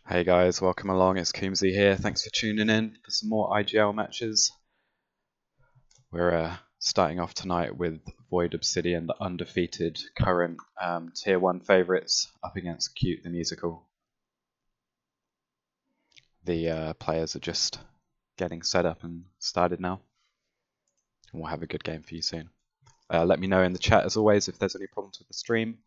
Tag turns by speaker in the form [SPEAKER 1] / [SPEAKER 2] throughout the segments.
[SPEAKER 1] Hey guys, welcome along. It's Coombsy here. Thanks for tuning in for some more IGL matches. We're starting off tonight with Void Obsidian, the undefeated current Tier 1 favourites, up against Cute the Musical. The players are just getting set up and started now. And we'll have a good game for you soon. Let me know in the chat as always if there's any problems with the stream.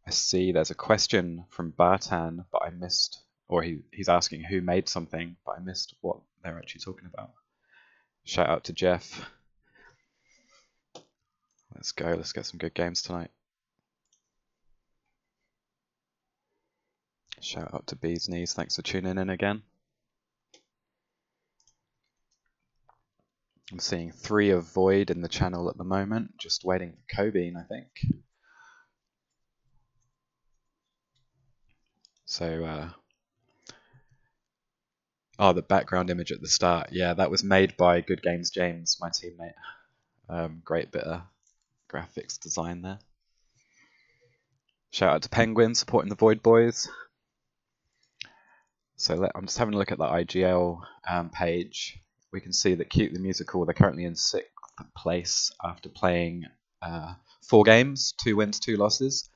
[SPEAKER 1] I see there's a question from Bartan, but I missed. Or he's asking who made something, but I missed what they're actually talking about. Shout out to Jeff. Let's go, let's get some good games tonight. Shout out to Bees Knees, thanks for tuning in again. I'm seeing 3 of Void in the channel at the moment, just waiting for Cobean, I think. So, oh, the background image at the start. Yeah, that was made by Good Games James, my teammate. Great bit of graphics design there. Shout out to Penguin supporting the Void Boys. So I'm just having a look at the IGL page. We can see that Cute the Musical, they're currently in 6th place after playing 4 games, 2 wins, 2 losses.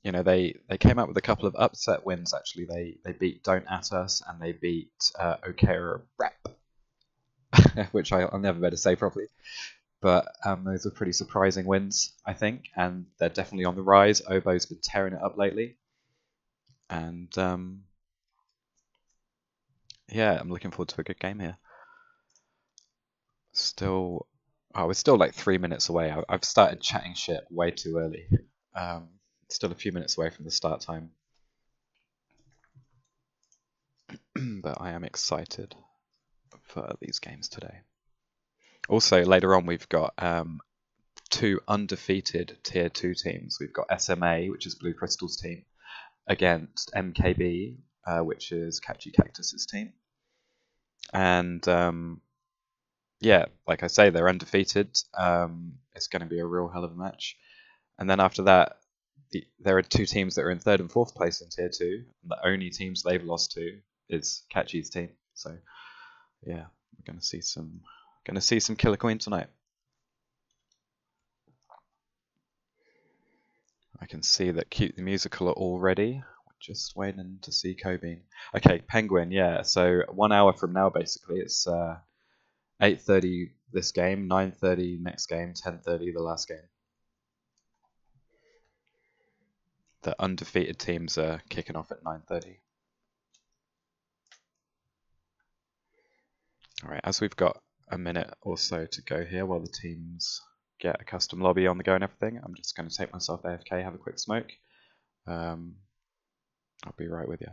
[SPEAKER 1] You know, they came out with a couple of upset wins actually. They beat Don't At Us and they beat Okera Rap, which I'll never be able to say properly. But those are pretty surprising wins, I think, and they're definitely on the rise. Obo's been tearing it up lately. And yeah, I'm looking forward to a good game here. We're still like 3 minutes away. I've started chatting shit way too early. Still a few minutes away from the start time. But I am excited for these games today. Also, later on, we've got 2 undefeated Tier 2 teams. We've got SMA, which is Blue Crystal's team, against MKB, which is Catchy Cactus's team. And yeah, like I say, they're undefeated. It's going to be a real hell of a match. And then after that, there are 2 teams that are in 3rd and 4th place in Tier 2. And the only teams they've lost to is Catchy's team. So yeah, we're going to see some killer queen tonight. I can see that Cute the Musical are all ready. Just waiting to see Cobean. Okay, Penguin, yeah. So 1 hour from now, basically, it's 8:30 this game, 9:30 next game, 10:30 the last game. The undefeated teams are kicking off at 9:30. Alright, as we've got a minute or so to go here while the teams get a custom lobby on the go and everything, I'm just going to take myself AFK, have a quick smoke. I'll be right with you.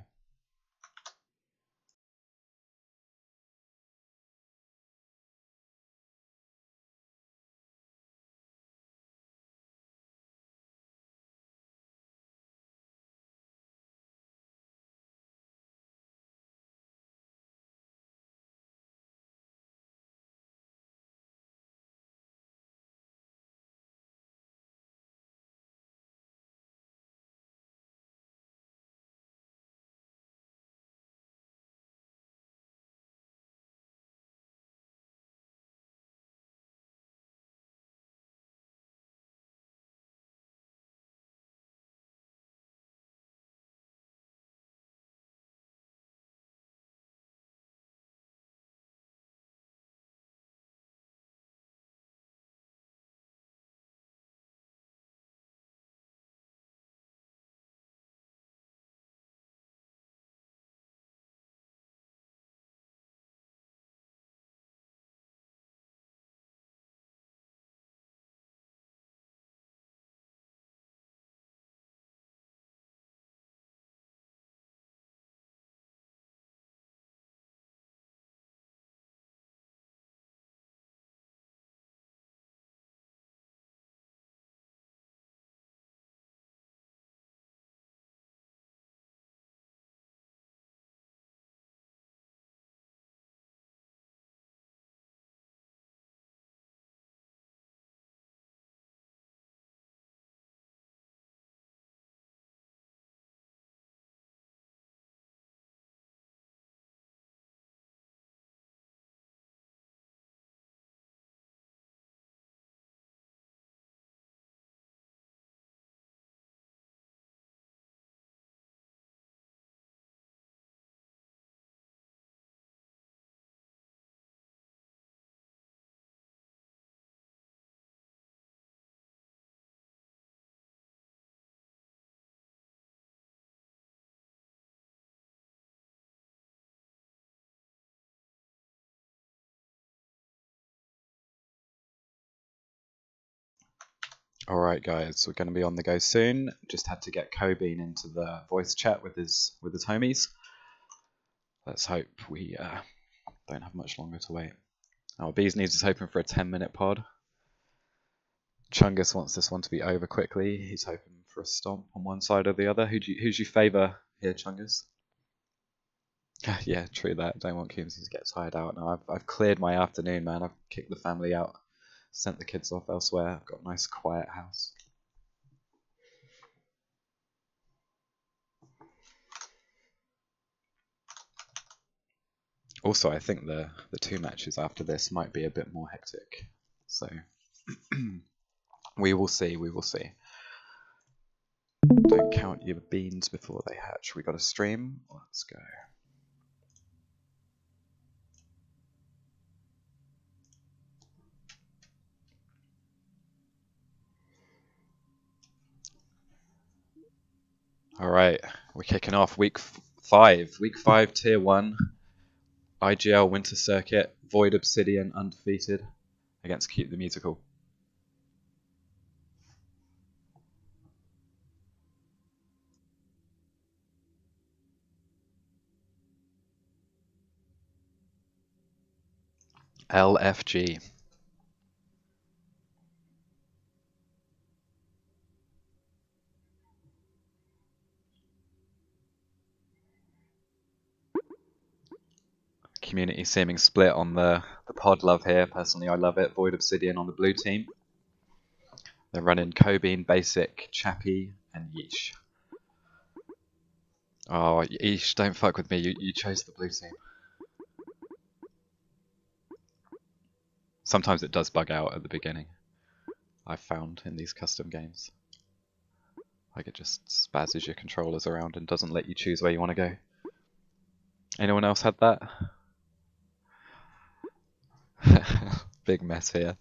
[SPEAKER 1] Alright guys, we're going to be on the go soon. Just had to get Cobine into the voice chat with his homies. Let's hope we don't have much longer to wait. Oh, Bees Knees is hoping for a 10-minute pod. Chungus wants this one to be over quickly. He's hoping for a stomp on one side or the other. Who'd you favour here, Chungus? Yeah, true that. Don't want Coombsy to get tired out. No, I've cleared my afternoon, man. I've kicked the family out. Sent the kids off elsewhere. I've got a nice quiet house. Also, I think the two matches after this might be a bit more hectic. So we will see, we will see. Don't count your beans before they hatch. We got a stream. Let's go. Alright, we're kicking off week 5. Week 5, tier 1. IGL Winter Circuit, Void Obsidian undefeated against Cute the Musical. LFG. Community seeming split on the pod love here. Personally, I love it. Void Obsidian on the blue team. They're running Cobine, Basic, Chappie, and Yeesh. Oh, Yeesh, don't fuck with me. You chose the blue team. Sometimes it does bug out at the beginning. I've found in these custom games. Like it just spazzes your controllers around and doesn't let you choose where you want to go. Anyone else had that? Big mess here.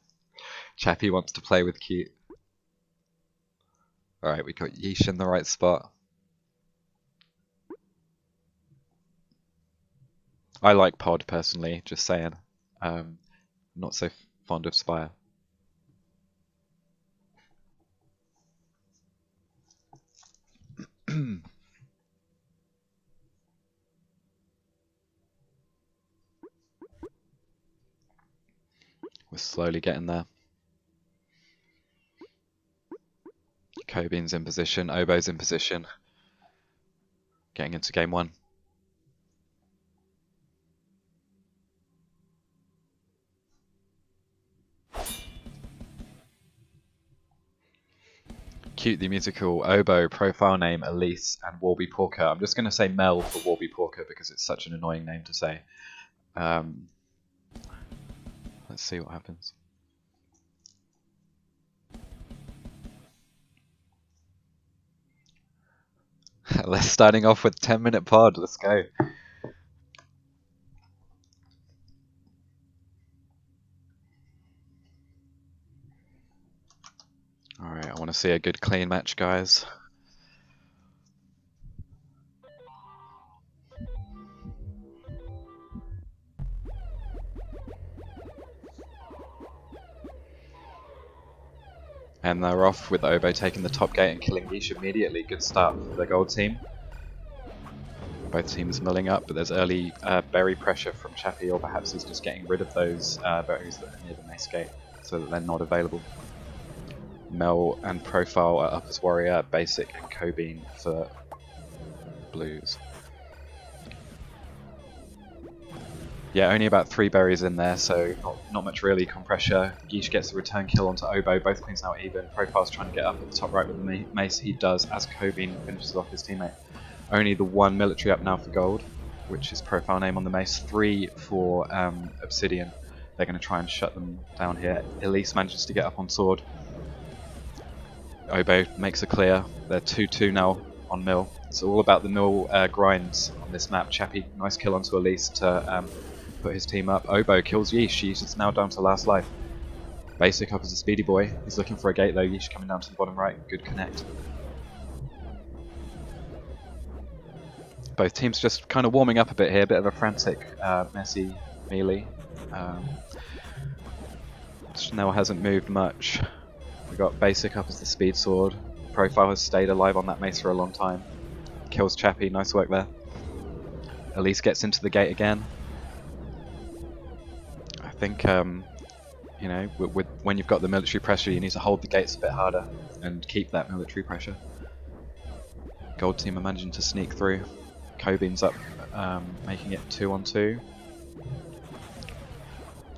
[SPEAKER 1] Chappie wants to play with Cute. Alright, we got Yeesh in the right spot. I like Pod personally, just saying. Not so fond of Spire. We're slowly getting there. Cobine's in position, Obo's in position. Getting into game 1. Cute the Musical, Obo, profile name Elise, and Warby Porker. I'm just going to say Mel for Warby Porker because it's such an annoying name to say. Let's see what happens. Let's starting off with 10-minute pod. Let's go. Alright, I want to see a good clean match, guys. And they're off with Obo taking the top gate and killing Yeesh immediately. Good start for the gold team. Both teams milling up, but there's early berry pressure from Chappie, or perhaps he's just getting rid of those berries that are near the mace gate so that they're not available. Mel and Profile are up as Warrior, Basic and Cobine for Blues. Yeah, only about 3 berries in there, so not much really pressure. Yeesh gets the return kill onto Obo, both queens now even. Profile's trying to get up at the top right with the mace, he does, as Cobine finishes off his teammate. Only the 1 military up now for gold, which is profile name on the mace, 3 for Obsidian. They're going to try and shut them down here. Elise manages to get up on sword. Obo makes a clear, they're 2-2 now on Mill. It's all about the Mill grinds on this map. Chappie, nice kill onto Elise to put his team up. Obo kills Yeesh. Yeesh is now down to last life. Basic up as a speedy boy. He's looking for a gate though. Yeesh coming down to the bottom right. Good connect. Both teams just kind of warming up a bit here. Bit of a frantic, messy melee. Chanel hasn't moved much. We got basic up as the speed sword. Profile has stayed alive on that mace for a long time. Kills Chappie, nice work there. Elise gets into the gate again. I think, you know, when you've got the military pressure, you need to hold the gates a bit harder and keep that military pressure. Gold team are managing to sneak through. Cobean's up, making it 2-on-2.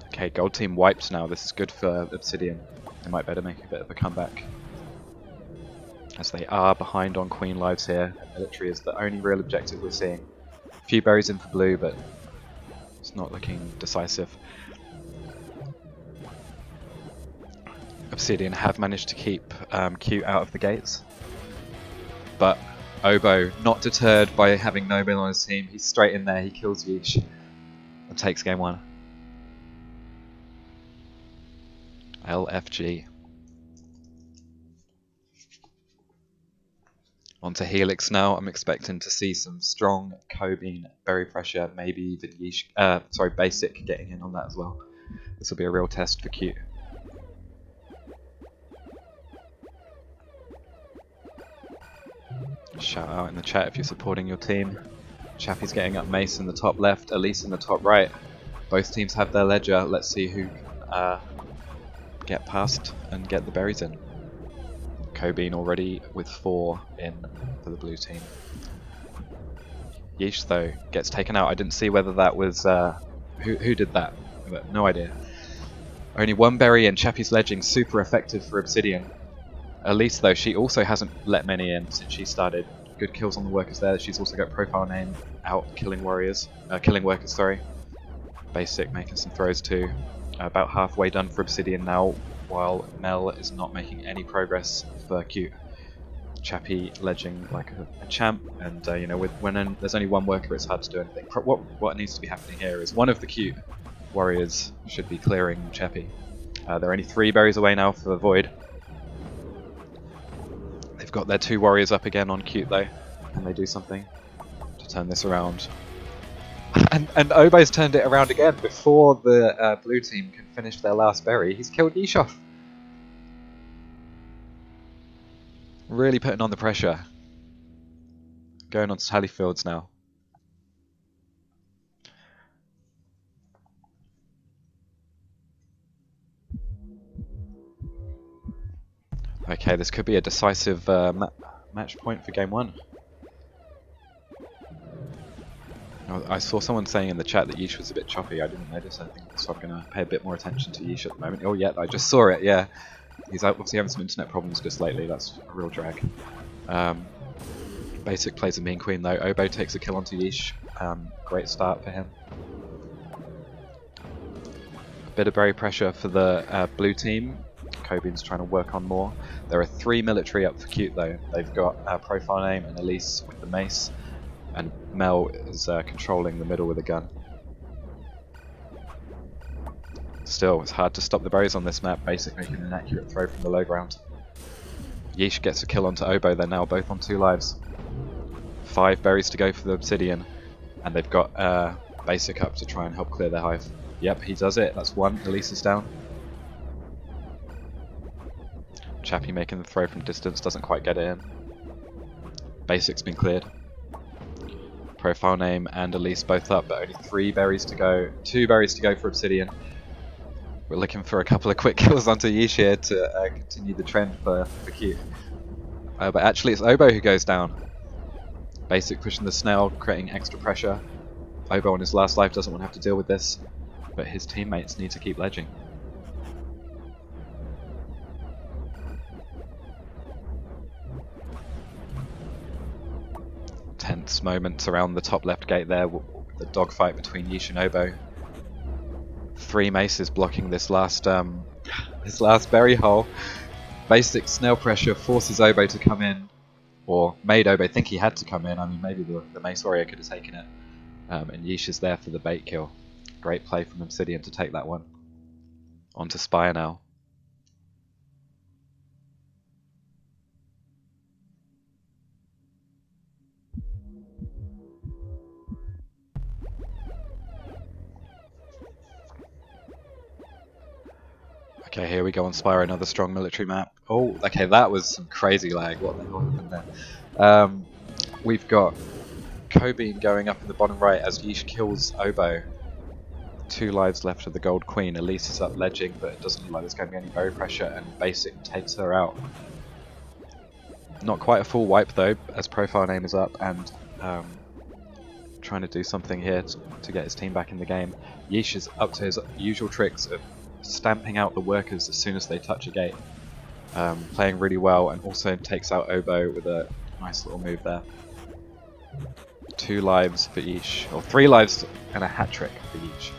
[SPEAKER 1] Okay, gold team wiped now. This is good for Obsidian. They might better make a bit of a comeback, as they are behind on queen lives here. Military is the only real objective we're seeing. A few berries in for blue, but it's not looking decisive. Obsidian have managed to keep Q out of the gates, but Obo, not deterred by having no bill on his team, he's straight in there, he kills Yeesh and takes game 1. LFG. On to Helix now. I'm expecting to see some strong Cobean, berry pressure, maybe even Yeesh, sorry, basic getting in on that as well. This will be a real test for Q. Shout out in the chat if you're supporting your team. Chappie's getting up mace in the top left, Elise in the top right. Both teams have their ledger. Let's see who can get past and get the berries in. Cobean already with 4 in for the blue team. Yeesh though gets taken out. I didn't see whether that was who did that. No idea. Only 1 berry and Chappie's ledging, super effective for Obsidian. Elise though, she also hasn't let many in since she started. Good kills on the workers there. She's also got profile name out killing workers, sorry. Basic making some throws too. About halfway done for Obsidian now, while Mel is not making any progress for Q. Chappie ledging like a champ, and you know, when there's only 1 worker, it's hard to do anything. What needs to be happening here is one of the Q warriors should be clearing Chappie. They're only 3 berries away now for the Void. They've got their 2 warriors up again on Cute though. Can they do something to turn this around? And Obo's turned it around again before the blue team can finish their last berry. He's killed Yeesh. Really putting on the pressure. Going on to tally fields now. Okay, this could be a decisive match point for game 1. I saw someone saying in the chat that Yeesh was a bit choppy. I didn't notice. I think so. I'm going to pay a bit more attention to Yeesh at the moment. Oh yeah, I just saw it. Yeah, he's obviously having some internet problems just lately. That's a real drag. Basic plays a mean queen though. Obo takes a kill onto Yeesh. Great start for him. A bit of berry pressure for the blue team. Cobean's trying to work on more. There are 3 military up for Cute though. They've got profile name and Elise with the mace, and Mel is controlling the middle with a gun. Still, it's hard to stop the berries on this map, basically making an accurate throw from the low ground. Yeesh gets a kill onto Obo, they're now both on 2 lives. 5 berries to go for the Obsidian, and they've got basic up to try and help clear their hive. Yep, he does it, that's 1, Elise is down. Chappie making the throw from distance, doesn't quite get it in. Basic's been cleared. Profile name and Elise both up, but only 3 berries to go. 2 berries to go for Obsidian. We're looking for a couple of quick kills onto Yeesh here to continue the trend for Q. But actually it's Obo who goes down. Basic pushing the snail, creating extra pressure. Obo on his last life doesn't want to have to deal with this, but his teammates need to keep ledging. Tense moments around the top left gate there, the dogfight between Yeesh and Obo. 3 maces blocking this last berry hole. Basic snail pressure forces Obo to come in, or made Obo think he had to come in. I mean, maybe the mace warrior could have taken it. And Yeesh is there for the bait kill. Great play from Obsidian to take that one. On to Spire now. Okay, here we go on Spyro, another strong military map. Oh, okay, that was some crazy lag. What the hell happened there? We've got Kobean going up in the bottom right as Yeesh kills Oboe. 2 lives left of the Gold Queen. Elise is up ledging, but it doesn't look like there's going to be any berry pressure, and Basic takes her out. Not quite a full wipe though, as Profile Name is up and trying to do something here to get his team back in the game. Yeesh is up to his usual tricks of stamping out the workers as soon as they touch a gate. Playing really well, and also takes out Oboe with a nice little move there. 2 lives for Yeesh, or 3 lives and a hat trick for Yeesh.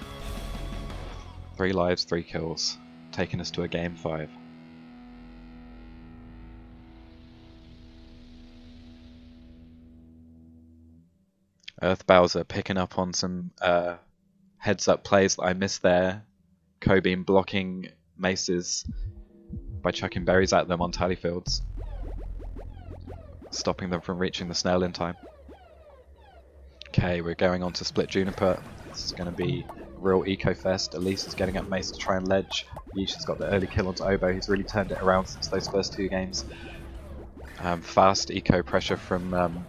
[SPEAKER 1] 3 lives, 3 kills, taking us to a game 5. Earth Bowser picking up on some heads up plays that I missed there. Kobean blocking maces by chucking berries at them on tally fields, stopping them from reaching the snail in time. Okay, we're going on to Split Juniper. This is going to be a real eco fest. Elise is getting up mace to try and ledge. Yeesh has got the early kill onto Oboe. He's really turned it around since those first 2 games. Fast eco pressure from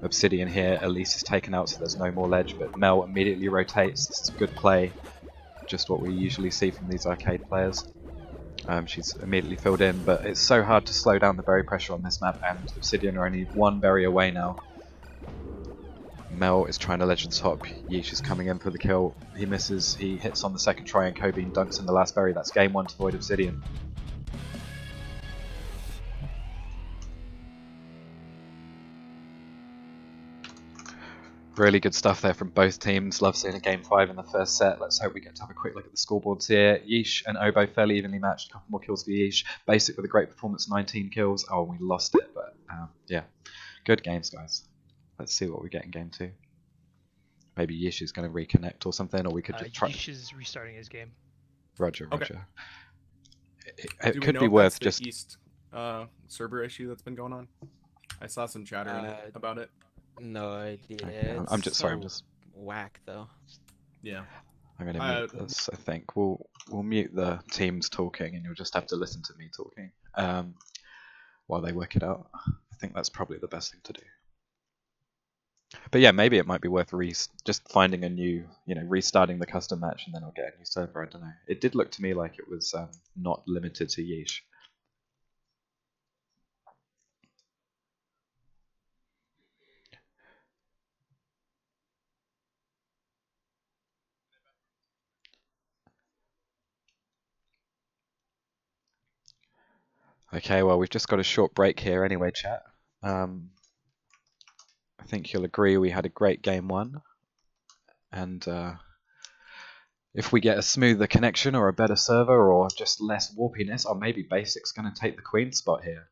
[SPEAKER 1] Obsidian here. Elise is taken out, so there's no more ledge, but Mel immediately rotates. This is good play, just what we usually see from these arcade players. She's immediately filled in, but it's so hard to slow down the berry pressure on this map, and Obsidian are only 1 berry away now. Mel is trying to ledge the top. Yeesh is coming in for the kill. He misses, he hits on the second try, and Kobean dunks in the last berry. That's game 1 to Void Obsidian. Really good stuff there from both teams. Love seeing a game 5 in the first set. Let's hope we get to have a quick look at the scoreboards here. Yeesh and Oboe fairly evenly matched. A couple more kills for Yeesh. Basic with a great performance, 19 kills. Oh, we lost it, but yeah. Good games, guys. Let's see what we get in game 2. Maybe Yeesh is going to reconnect or something, or we could just try.
[SPEAKER 2] Yeesh is restarting his game.
[SPEAKER 1] Roger.
[SPEAKER 3] Okay.
[SPEAKER 1] It could be worth just.
[SPEAKER 3] East server issue that's been going on. I saw some chatter about it.
[SPEAKER 4] No idea.
[SPEAKER 1] Okay, I'm just sorry. I'm just
[SPEAKER 4] whack though.
[SPEAKER 3] Yeah.
[SPEAKER 1] I'm going to mute this. I think we'll mute the teams talking, and you'll just have to listen to me talking while they work it out. I think that's probably the best thing to do. But yeah, maybe it might be worth just finding a new, restarting the custom match, and then I'll get a new server. I don't know. It did look to me like it was not limited to Yeesh. Okay, well, we've just got a short break here anyway, chat. I think you'll agree we had a great game 1. And if we get a smoother connection or a better server or just less warpiness, or maybe Basic's going to take the queen spot here.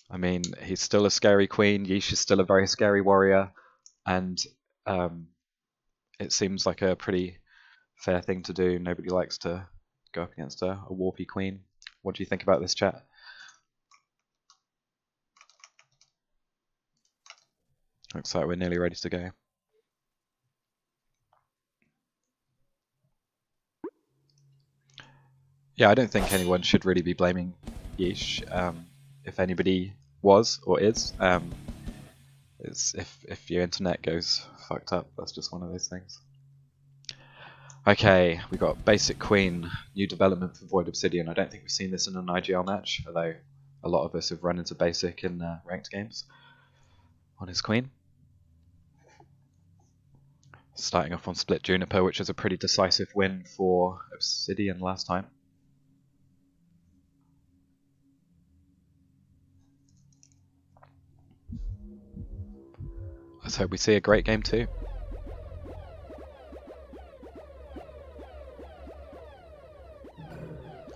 [SPEAKER 1] I mean, he's still a scary queen, Yeesh is still a very scary warrior, and it seems like a pretty fair thing to do. Nobody likes to go up against a warpy queen. What do you think about this, chat? Looks like we're nearly ready to go. Yeah, I don't think anyone should really be blaming Yeesh. If anybody was or is, it's if your internet goes fucked up, that's just one of those things. Okay, we got Basic Queen, new development for Void Obsidian. I don't think we've seen this in an IGL match, although a lot of us have run into Basic in ranked games on his Queen. Starting off on Split Juniper, which is a pretty decisive win for Obsidian last time. Let's hope we see a great game too.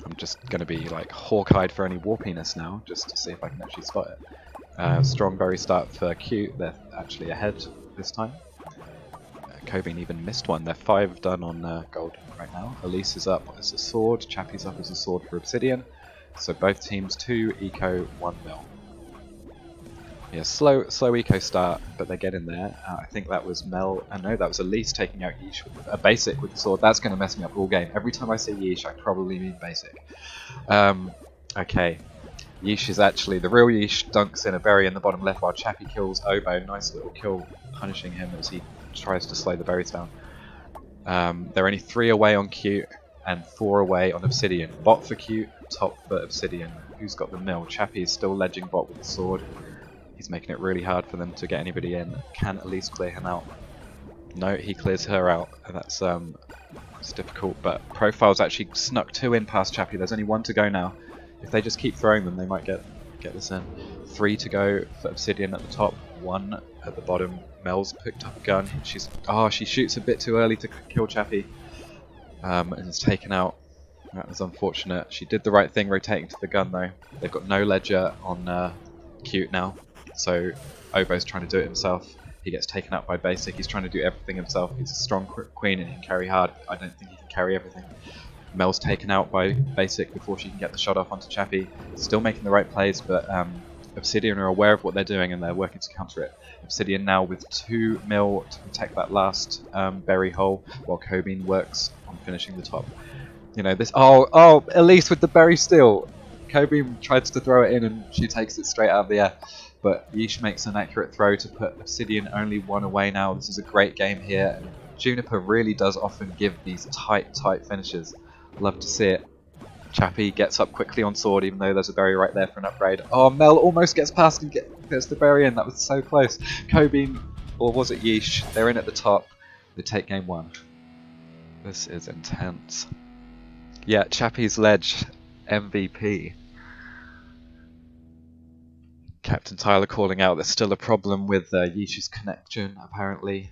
[SPEAKER 1] I'm just going to be like hawk-eyed for any warpiness now, just to see if I can actually spot it. Strong berry start for Cute. They're actually ahead this time. Kobean even missed one. They're 5 done on gold right now. Elise is up as a sword. Chappie's up as a sword for Obsidian. So both teams 2 eco, 1 mil. Yeah, slow eco start, but they get in there. I think that was Mel. No, that was Elise taking out Yeesh with a basic with the sword. That's going to mess me up all game. Every time I say Yeesh, I probably mean basic. Okay. Yeesh is actually, the real Yeesh dunks in a berry in the bottom left while Chappie kills Obo. Nice little kill, punishing him as he tries to slow the berries down. They're only 3 away on Cute and 4 away on Obsidian. Bot for Cute, top for Obsidian. Who's got the mill? Chappie is still ledging bot with the sword. He's making it really hard for them to get anybody in. Can at least clear him out. No, he clears her out. That's it's difficult, but Profile's actually snuck 2 in past Chappie. There's only 1 to go now. If they just keep throwing them, they might get this in. 3 to go for Obsidian at the top, 1 at the bottom. Mel's picked up a gun. She shoots a bit too early to kill Chappie, and is taken out. That was unfortunate. She did the right thing, rotating to the gun though. They've got no ledger on Cute now, so Obo's trying to do it himself. He gets taken out by basic. He's trying to do everything himself. He's a strong queen and he can carry hard. I don't think he can carry everything. Mel's taken out by basic before she can get the shot off onto Chappie. Still making the right plays, but Obsidian are aware of what they're doing and they're working to counter it. Obsidian now with 2 mil to protect that last berry hole, while Kobin works on finishing the top. You know this. Oh! Elise with the berry steal. Kobin tries to throw it in and she takes it straight out of the air. But Yeesh makes an accurate throw to put Obsidian only 1 away now. This is a great game here. Juniper really does often give these tight finishes. Love to see it. Chappie gets up quickly on sword, even though there's a berry right there for an upgrade. Oh, Mel almost gets past and gets the berry in. That was so close. Kobin, or was it Yeesh? They're in at the top. They take game 1. This is intense. Yeah, Chappie's ledge MVP. Captain Tyler calling out there's still a problem with Yeesh's connection, apparently.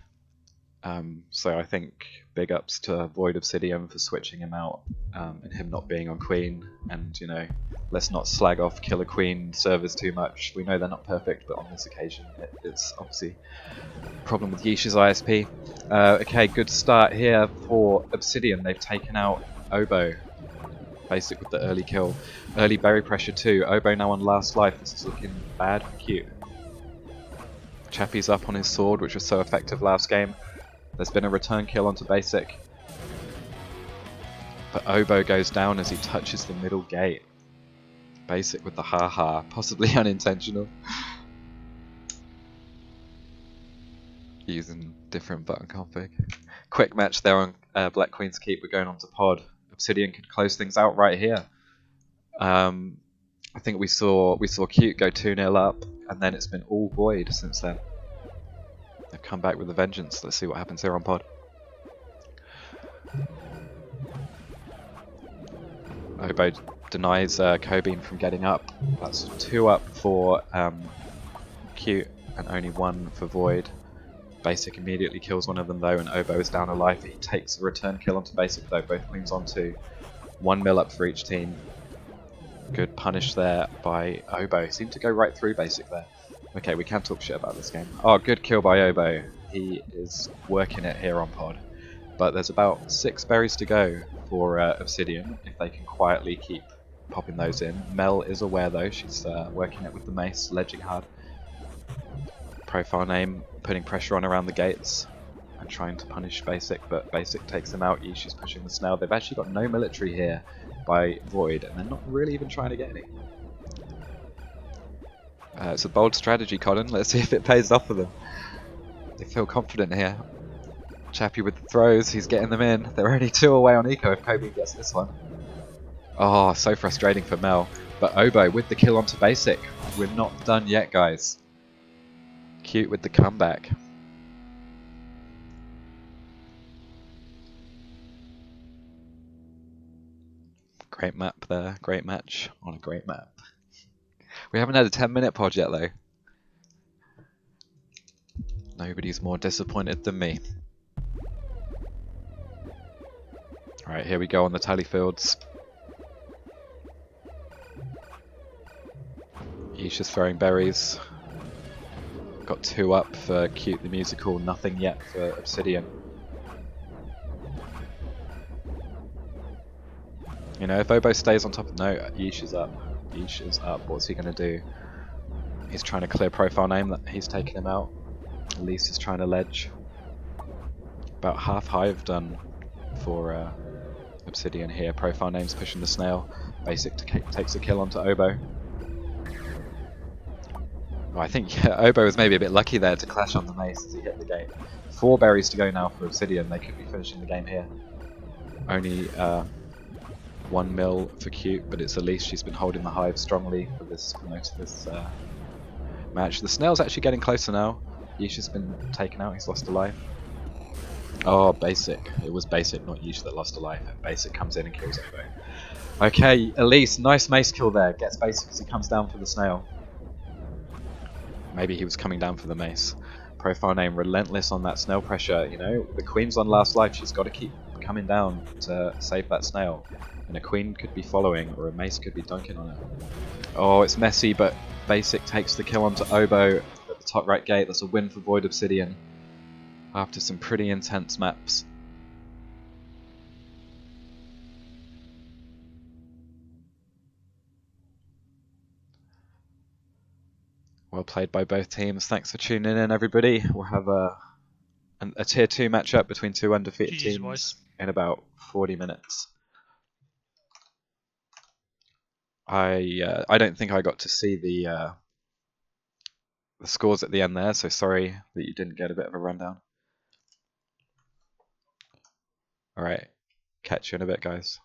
[SPEAKER 1] So I think big ups to Void Obsidian for switching him out and him not being on Queen. And, you know, let's not slag off Killer Queen servers too much. We know they're not perfect, but on this occasion it's obviously a problem with Yeesh's ISP. Okay, good start here for Obsidian. They've taken out Obo. Basic with the early kill. Early berry pressure too. Obo now on last life. This is looking bad for Cute. Chappie's up on his sword, which was so effective last game. There's been a return kill onto basic. But Obo goes down as he touches the middle gate. Basic with the haha, possibly unintentional. Using different button config. Quick match there on Black Queen's Keep. We're going on to pod. Obsidian could close things out right here. I think we saw Cute go 2-0 up, and then it's been all Void since then. They've come back with a vengeance. Let's see what happens here on pod. Obo denies Kobin from getting up. That's 2 up for Cute and only 1 for Void. Basic immediately kills one of them though, and Obo is down a life. He takes a return kill onto basic though. Both queens on 2. 1 mil up for each team. Good punish there by Obo. Seemed to go right through basic there. Okay, we can talk shit about this game. Oh, good kill by Obo. He is working it here on pod. But there's about 6 berries to go for Obsidian, if they can quietly keep popping those in. Mel is aware though. She's working it with the mace, ledging hard. Profile name, putting pressure on around the gates and trying to punish basic, but basic takes him out. She's pushing the snail. They've actually got no military here by Void, and they're not really even trying to get any. It's a bold strategy, Colin. Let's see if it pays off for them. They feel confident here. Chappie with the throws, he's getting them in. They're only 2 away on eco if Kobe gets this one. Oh, so frustrating for Mel. But Obo with the kill onto basic. We're not done yet, guys. Cute with the comeback. Great map there. Great match on a great map. We haven't had a 10-minute pod yet though. Nobody's more disappointed than me. Alright, here we go on the tally fields. Isha's throwing berries. Got 2 up for Cute the Musical, nothing yet for Obsidian. You know, if Obo stays on top of... No, Yeesh is up. Yeesh is up. What's he going to do? He's trying to clear profile name, that he's taken him out. Elise is trying to ledge. About half hive done for Obsidian here. Profile name's pushing the snail. Basic takes a kill onto Obo. Oh, I think Obo was maybe a bit lucky there to clash on the mace as he hit the gate. 4 berries to go now for Obsidian. They could be finishing the game here. Only 1 mil for Cute, but it's Elise. She's been holding the hive strongly for most of this match. The snail's actually getting closer now. Yisha's been taken out. He's lost a life. Oh, Basic. It was Basic, not Yisha, that lost a life. And Basic comes in and kills Obo. Okay, Elise, nice mace kill there. Gets Basic as he comes down for the snail. Maybe he was coming down for the mace. Profile name relentless on that snail pressure. You know, the queen's on last life. She's got to keep coming down to save that snail. And a queen could be following, or a mace could be dunking on it. Oh, it's messy, but Basic takes the kill onto Obo at the top right gate. That's a win for Void Obsidian after some pretty intense maps. Well played by both teams. Thanks for tuning in, everybody. We'll have a tier 2 matchup between 2 undefeated teams in about 40 minutes. I don't think I got to see the scores at the end there, so sorry that you didn't get a bit of a rundown. Alright, catch you in a bit, guys.